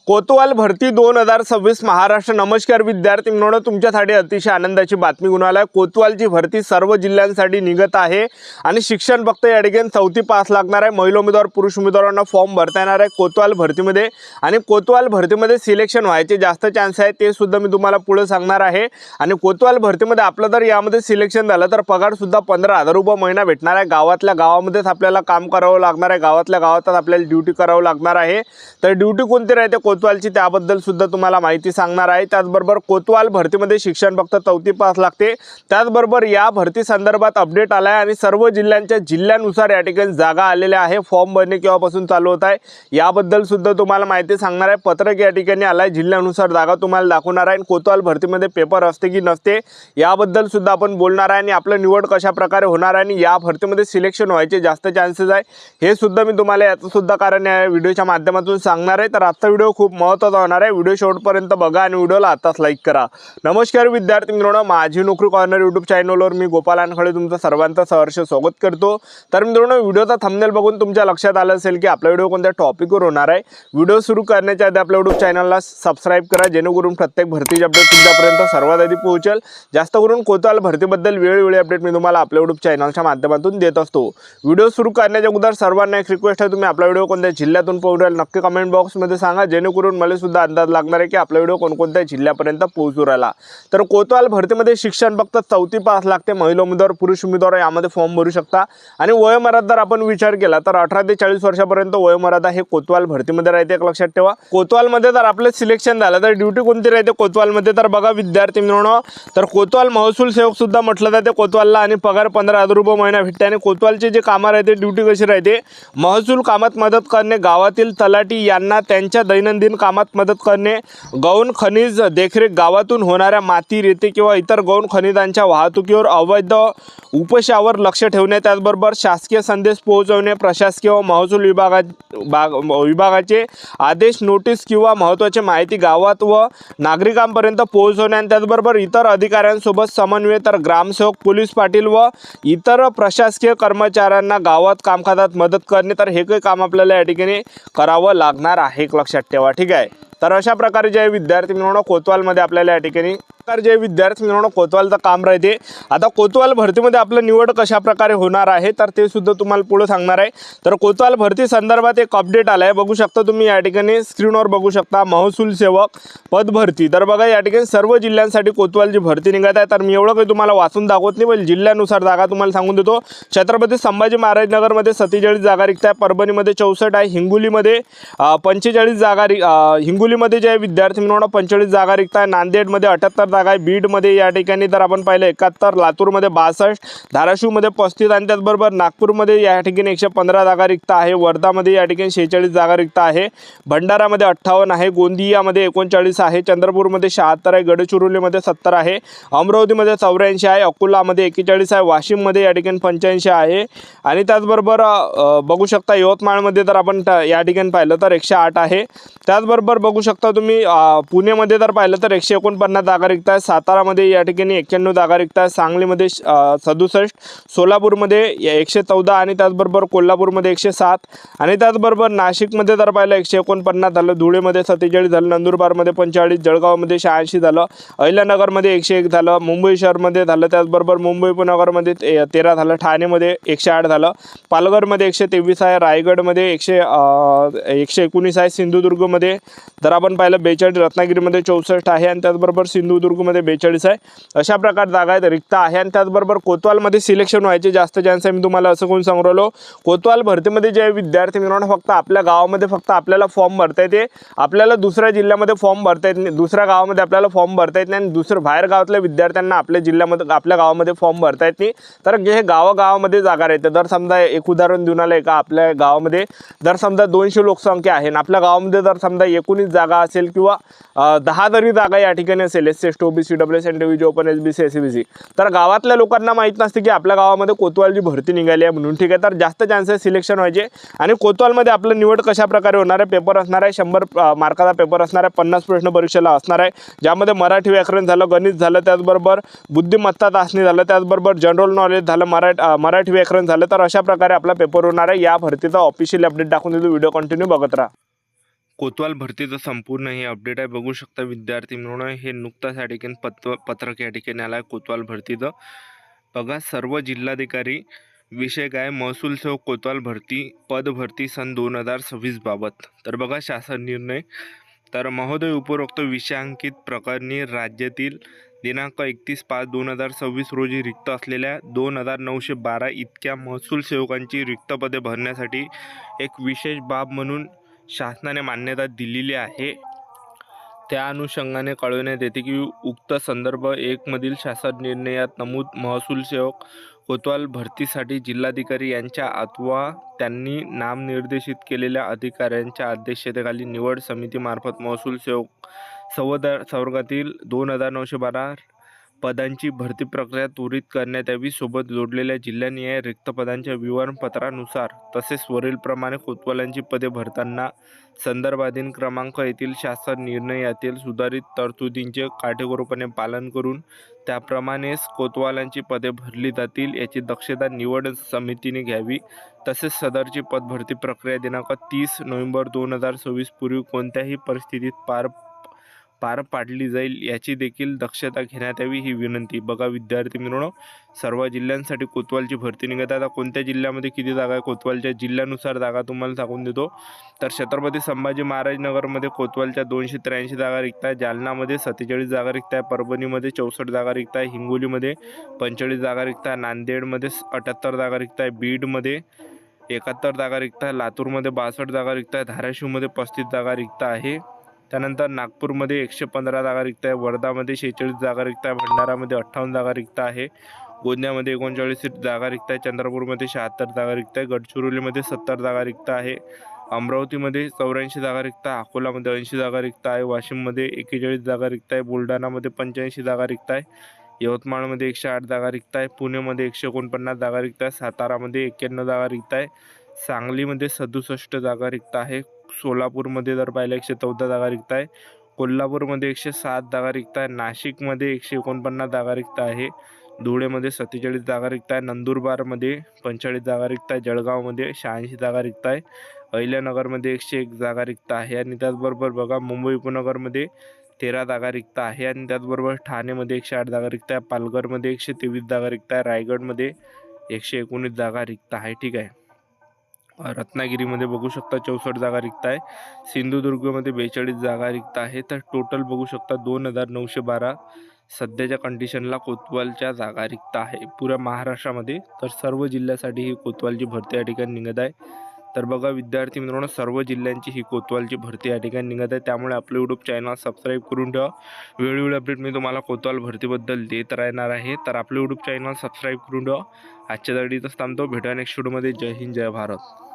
कोतवाल भरती 2026 महाराष्ट्र। नमस्कार विद्यार्थी मित्रांनो, तुमच्यासाठी अतिशय आनंदाची बातमी घेऊन आलाय। कोतवालची भरती सर्व जिल्ह्यांसाठी निघत आहे आणि शिक्षण फक्त या ठिकाणी 4थी पास लागणार आहे। महिला उमेदवार पुरुष उमेदवारांना फॉर्म भरता येणार आहे कोतवाल भरतीमध्ये आणि कोतवाल भरतीमध्ये सिलेक्शन व्हायचे जास्त चान्स आहे ते सुद्धा मी तुम्हाला पुढे सांगणार आहे। आणि कोतवाल भरतीमध्ये आपलं जर यामध्ये सिलेक्शन झालं तर पगार सुद्धा 15,000 रुपये महिना भेटणार आहे। गावातल्या गावामध्येच आपल्याला काम करावं लागणार आहे, गावातल्या गावातच आपल्याला ड्यूटी करावं लागणार आहे। तर ड्यूटी कोणती राहते कोतवालची त्याबद्दल सुद्धा तुम्हाला माहिती सांगणार आहे। त्याचबरोबर कोतवाल भरतीमध्ये शिक्षण फक्त 4थी पास लागते। त्याचबरोबर या भरती संदर्भात अपडेट आलाय आणि सर्व जिल्ह्यांच्या जिल्ह्यानुसार या ठिकाणी जागा आलेल्या आहे। फॉर्म भरणे केव्हापासून चालू होत आहे याबद्दल सुद्धा तुम्हाला माहिती सांगणार आहे। पत्रक या ठिकाणी आलाय, जिल्ह्यानुसार जागा तुम्हाला दाखवणार आहे। कोतवाल भरतीमध्ये पेपर असते की नसते याबद्दल सुद्धा आपण बोलणार आहे आणि आपलं निवड कशा प्रकारे होणार आहे आणि या भरतीमध्ये सिलेक्शन व्हायचे जास्त चान्सेस आहे हे सुद्धा मी तुम्हाला याचं सुद्धा कारण या व्हिडिओच्या माध्यमातून सांगणार आहे। तर आजचा व्हिडिओ खूप महत्त्वाचा होणार आहे, व्हिडिओ शेवटपर्यंत बघा आणि व्हिडिओला आताच लाईक करा। नमस्कार विद्यार्थी मित्रांनो, माझी नोकरी कॉर्नर यूट्यूब चॅनलवर मी गोपाल अनखळे तुमचं सर्वांचं सहर्ष स्वागत करतो। तर मित्रांनो, व्हिडिओचा थंबनेल बघून तुमच्या लक्षात आलं असेल की आपला व्हिडिओ कोणत्या टॉपिकवर होणार आहे। व्हिडिओ सुरू करण्याच्या आधी आपल्या यूट्यूब चॅनलला सबस्क्राइब करा जेणेकरून प्रत्येक भरतीची अपडेट तुमच्यापर्यंत सर्वात आधी पोहोचेल। जास्त करून कोतवाल भरतीबद्दल वेळोवेळी अपडेट मी तुम्हाला आपल्या यूट्यूब चॅनलच्या माध्यमातून देत असतो। व्हिडिओ सुरू करण्याच्या अगोदर सर्वांना एक रिक्वेस्ट आहे, तुम्ही आपला व्हिडिओ कोणत्या जिल्ह्यातून पाहू राहिला नक्की कमेंट बॉक्समध्ये सांगा जेणेकरून मला सुद्धा अंदाज लागणार आहे की आपला व्हिडिओ कोणकोणत्या जिल्ह्यापर्यंत पोहोचू राहिला। तर कोतवाल भरतीमध्ये शिक्षण फक्त 4थी पास लागते। महिला उमेदवार पुरुष उमेदवार यामध्ये फॉर्म भरू शकता आणि वयोमर्यादा जर आपण विचार केला तर 18 ते 40 वर्षापर्यंत वयोमर्यादा हे कोतवाल भरतीमध्ये राहते, एक लक्षात ठेवा। कोतवालमध्ये जर आपलं सिलेक्शन झालं तर ड्यूटी कोणती राहते कोतवालमध्ये तर बघा विद्यार्थी मित्रांनो, तर कोतवाल महसूल सेवक सुद्धा म्हटलं जाते कोतवालला आणि पगार 15,000 रुपये महिना भेटते। आणि कोतवालचे जे कामं राहते ड्यूटी कशी राहते, महसूल कामात मदत करणे, गावातील तलाठी यांना त्यांच्या दैनंदिन कामात मदत करणे, गौण खनिज देखरेख, गावातून होणाऱ्या माती रेती किंवा इतर गौण खनिजांच्या वाहतुकीवर अवैध उपशावर लक्ष ठेवणे, त्याचबरोबर शासकीय संदेश पोहोचवणे, प्रशासकीय व महसूल विभागाचे आदेश नोटीस किंवा महत्त्वाची माहिती गावात व नागरिकांपर्यंत पोहोचवणे आणि त्याचबरोबर इतर अधिकाऱ्यांसोबत समन्वय, तर ग्रामसेवक, पोलीस पाटील व इतर प्रशासकीय कर्मचाऱ्यांना गावात कामकाजात मदत करणे। तर हे काही काम आपल्याला या ठिकाणी करावं लागणार आहे, एक लक्षात ठेवा, ठीक आहे। तर अशा प्रकारे जे विद्यार्थी मित्रांनो कोतवालमध्ये आपल्याला या ठिकाणी जे विद्यार्थी मित्रांनो कोतवालचं काम राहते। आता कोतवाल भरतीमध्ये आपलं निवड कशा प्रकारे होणार आहे तर ते सुद्धा तुम्हाला पुढे सांगणार आहे। तर कोतवाल भरती संदर्भात एक अपडेट आलाय, बघू शकता तुम्ही या ठिकाणी स्क्रीनवर बघू शकता, महसूल सेवक पद भरती। तर बघा या ठिकाणी सर्व जिल्ह्यांसाठी कोतवालची भरती निघत आहे। तर मी एवढं काही तुम्हाला वाचून दाखवत नाही, पण जिल्ह्यानुसार जागा तुम्हाला सांगून देतो। छत्रपती संभाजी महाराज नगरमध्ये 47 जागा रिक्त आहे, परभणीमध्ये 64 आहे, हिंगोलीमध्ये 45 जागा हिंगोलीमध्ये जे विद्यार्थी मित्रांनो 45 जागा रिक्त आहे, नांदेडमध्ये 78 जागा आहे, बीडमध्ये या ठिकाणी तर आपण पाहिलं 71, लातूरमध्ये 62, धाराशिवमध्ये 35 आणि त्याचबरोबर नागपूरमध्ये या ठिकाणी 115 जागा रिक्त आहे, वर्धामध्ये या ठिकाणी 46 जागा रिक्त आहे, भंडारामध्ये 58 आहे, गोंदियामध्ये 39 आहे, चंद्रपूरमध्ये 76 आहे, गडचिरोलीमध्ये 70 आहे, अमरावतीमध्ये 84 आहे, अकोलामध्ये 41 आहे, वाशिममध्ये या ठिकाणी 85 आहे आणि त्याचबरोबर बघू शकता यवतमाळमध्ये तर आपण या ठिकाणी पाहिलं तर 108 आहे। त्याचबरोबर बघू शकता तुम्ही पुणेमध्ये जर पाहिलं तर 149 जागा रिक्त आहे, सातारामध्ये या ठिकाणी 91 जागा रिक्त आहे, सांगलीमध्ये 67, सोलापूरमध्ये 114 आणि त्याचबरोबर कोल्हापूरमध्ये 107 आणि त्याचबरोबर नाशिकमध्ये जर पाहिलं 149 झालं, धुळेमध्ये 47 झालं, नंदुरबारमध्ये 45, जळगावमध्ये 86 झालं, अहिल्यानगरमध्ये 101 झालं, मुंबई शहरमध्ये झालं, त्याचबरोबर मुंबई उपनगरमध्ये 13 झालं, ठाणेमध्ये 108 झालं, पालघरमध्ये 123 आहे, रायगडमध्ये 119 आहे, सिंधुदुर्गमध्ये जर आपण पाहिलं 42, रत्नागिरीमध्ये 64 आहे आणि त्याचबरोबर सिंधुदुर्गमध्ये 42 आहे। अशा प्रकार जागा आहेत रिक्त आहे आणि त्याचबरोबर कोतवालमध्ये सिलेक्शन व्हायचे जास्त चान्स आहे। मी तुम्हाला असं कोण सांगू राहिलो, कोतवाल भरतीमध्ये जे विद्यार्थी मित्रांनो फक्त आपल्या गावामध्ये फक्त आपल्याला फॉर्म भरता येते, आपल्याला दुसऱ्या जिल्ह्यामध्ये फॉर्म भरता येत नाही, दुसऱ्या गावामध्ये आपल्याला फॉर्म भरता येत नाही आणि दुसऱ्या बाहेर गावातल्या विद्यार्थ्यांना आपल्या जिल्ह्यामध्ये आपल्या गावामध्ये फॉर्म भरता येत नाही। तर हे गावागावामध्ये जागा राहते। जर समजा एक उदाहरण देऊन आलं का, आपल्या गावामध्ये जर समजा 200 लोकसंख्या आहे आणि आपल्या गावामध्ये जर समजा 19 जागा असेल किंवा 10 जरी जागा या ठिकाणी असेल, SC ST OBC WS NTVG open SBC SCBC, तर गावातल्या लोकांना माहीत नसते की आपल्या गावामध्ये कोतवालची भरती निघाली आहे म्हणून, ठीक आहे। तर जास्त चान्सेस सिलेक्शन व्हायचे आणि कोतवालमध्ये आपलं निवड कशा प्रकारे होणार आहे, पेपर असणार आहे 100 मार्काचा पेपर असणार आहे, 50 प्रश्न परीक्षेला असणार आहे, ज्यामध्ये मराठी व्याकरण झालं, गणित झालं, त्याचबरोबर बुद्धिमत्ता चाचणी झालं, त्याचबरोबर जनरल नॉलेज झालं, मराठी व्याकरण झालं। तर अशा प्रकारे आपला पेपर होणार आहे। या भरतीचा ऑफिशियल अपडेट दाखवून देतो, व्हिडिओ कंटिन्यू बघत राहा। कोतवाल भरतीचं संपूर्ण हे अपडेट आहे, बघू शकता विद्यार्थी मित्रांनो. हे नुकताच या ठिकाणी पत्रक या ठिकाणी आलं आहे कोतवाल भरतीचं. बघा, सर्व जिल्हाधिकारी विषय काय, महसूल सेवक कोतवाल भरती पद भरती सन 2026 बाबत. तर बघा शासन निर्णय. तर महोदय, उपरोक्त विषयांकित प्रकरणी राज्यातील दिनांक 31/5/2026 रोजी रिक्त असलेल्या 2912 इतक्या महसूल सेवकांची रिक्त पदे भरण्यासाठी एक विशेष बाब म्हणून शासनाने मान्यता दिलेली आहे. त्या अनुषंगाने कळविण्यात येते की उक्त संदर्भ 1 मधील शासन निर्णयात नमूद महसूल सेवक कोतवाल भरतीसाठी जिल्हाधिकारी यांच्या अथवा त्यांनी नामनिर्देशित केलेल्या अधिकाऱ्यांच्या अध्यक्षतेखाली निवड समितीमार्फत महसूल सेवक संवर्गातील 2912 पदांची भरती प्रक्रिया त्वरित करण्यात यावी. सोबत जोडलेल्या जिल्हानिहाय रिक्त पदांच्या विवरणपत्रानुसार तसेच वरीलप्रमाणे कोतवालांची पदे भरताना संदर्भाधीन क्रमांक येथील शासन निर्णयातील सुधारित तरतुदींचे काटेकोरपणे पालन करून त्याप्रमाणेच कोतवालांची पदे भरली जातील याची दक्षता निवड समितीने घ्यावी. तसेच सदरची पदभरती प्रक्रिया दिनांक 30 नोव्हेंबर 2026 पूर्वी कोणत्याही परिस्थितीत पार पाडली जाईल याची देखील दक्षता घेण्यात यावी, ही विनंती. बघा विद्यार्थी मित्रांनो, सर्व जिल्ह्यांसाठी कोतवालची भरती निघत आहे. आता कोणत्या जिल्ह्यामध्ये किती जागा आहे, कोतवालच्या जिल्ह्यानुसार जागा तुम्हाला सांगून देतो. तर छत्रपती संभाजी महाराज नगरमध्ये कोतवालच्या 283 जागा रिक्त आहे, जालनामध्ये 47 जागा रिक्त आहे, परभणीमध्ये 64 जागा रिक्त आहे, हिंगोलीमध्ये 45 जागा रिक्त आहे, नांदेडमध्ये 78 जागा रिक्त आहे, बीडमध्ये 71 जागा रिक्त आहे, लातूरमध्ये 62 जागा रिक्त आहे, धाराशिवमध्ये 35 जागा रिक्त आहे. त्यानंतर नागपूरमध्ये 115 जागा रिक्त आहे, वर्धामध्ये 46 जागा रिक्त आहे, भंडारामध्ये 58 जागा रिक्त आहे, गोंदियामध्ये 39 जागा रिक्त आहे, चंद्रपूरमध्ये 76 जागा रिक्त आहे, गडचिरोलीमध्ये 70 जागा रिक्त आहे, अमरावतीमध्ये 84 जागा रिक्त आहे, अकोलामध्ये 80 जागा रिक्त आहे, वाशिममध्ये 41 जागा रिक्त आहे, बुलढाणामध्ये 85 जागा रिक्त आहे, यवतमाळमध्ये 108 जागा रिक्त आहे, पुणेमध्ये 149 जागा रिक्त आहे, सातारामध्ये 91 जागा रिक्त आहे, सांगलीमध्ये 67 जागा रिक्त आहे, सोलापूरमध्ये जर पाहिलं 114 जागा रिक्त आहे, कोल्हापूरमध्ये 107 जागा रिक्त आहे, नाशिकमध्ये 149 जागा रिक्त आहे, धुळेमध्ये 47 जागा रिक्त आहे, नंदुरबारमध्ये 45 जागा रिक्त आहे, जळगावमध्ये 86 जागा रिक्त आहे, अहिल्यानगरमध्ये 101 जागा रिक्त आहे. आणि त्याचबरोबर बघा मुंबई उपनगरमध्ये 13 जागा रिक्त आहे, आणि त्याचबरोबर ठाणेमध्ये 108 जागा रिक्त आहे, पालघरमध्ये 123 जागा रिक्त आहे, रायगडमध्ये 119 जागा रिक्त आहे. ठीक आहे. रत्नागिरीमध्ये बघू शकता 64 जागा रिक्त आहे, सिंधुदुर्गमध्ये 42 जागा रिक्त आहे. तर टोटल बघू शकता 2912 सध्याच्या कंडिशनला कोतवालच्या जागा रिक्त आहे पुऱ्या महाराष्ट्रामध्ये. तर सर्व जिल्ह्यासाठी ही कोतवालची भरती या ठिकाणी निघत आहे. तर बघा विद्यार्थी मित्रांनो, सर्व जिल्ह्यांची ही कोतवालची भरती या ठिकाणी निघत आहे, त्यामुळे आपलं यूट्यूब चॅनल सबस्क्राईब करून ठेवा. वेळोवेळी अपडेट मी तुम्हाला कोतवाल भरतीबद्दल देत राहणार आहे. तर आपलं यूट्यूब चॅनल सबस्क्राईब करून ठेवा. आजच्या साठी इथंच थांबतो. भेटूया नेक्स्ट व्हिडिओमध्ये. जय हिंद, जय भारत.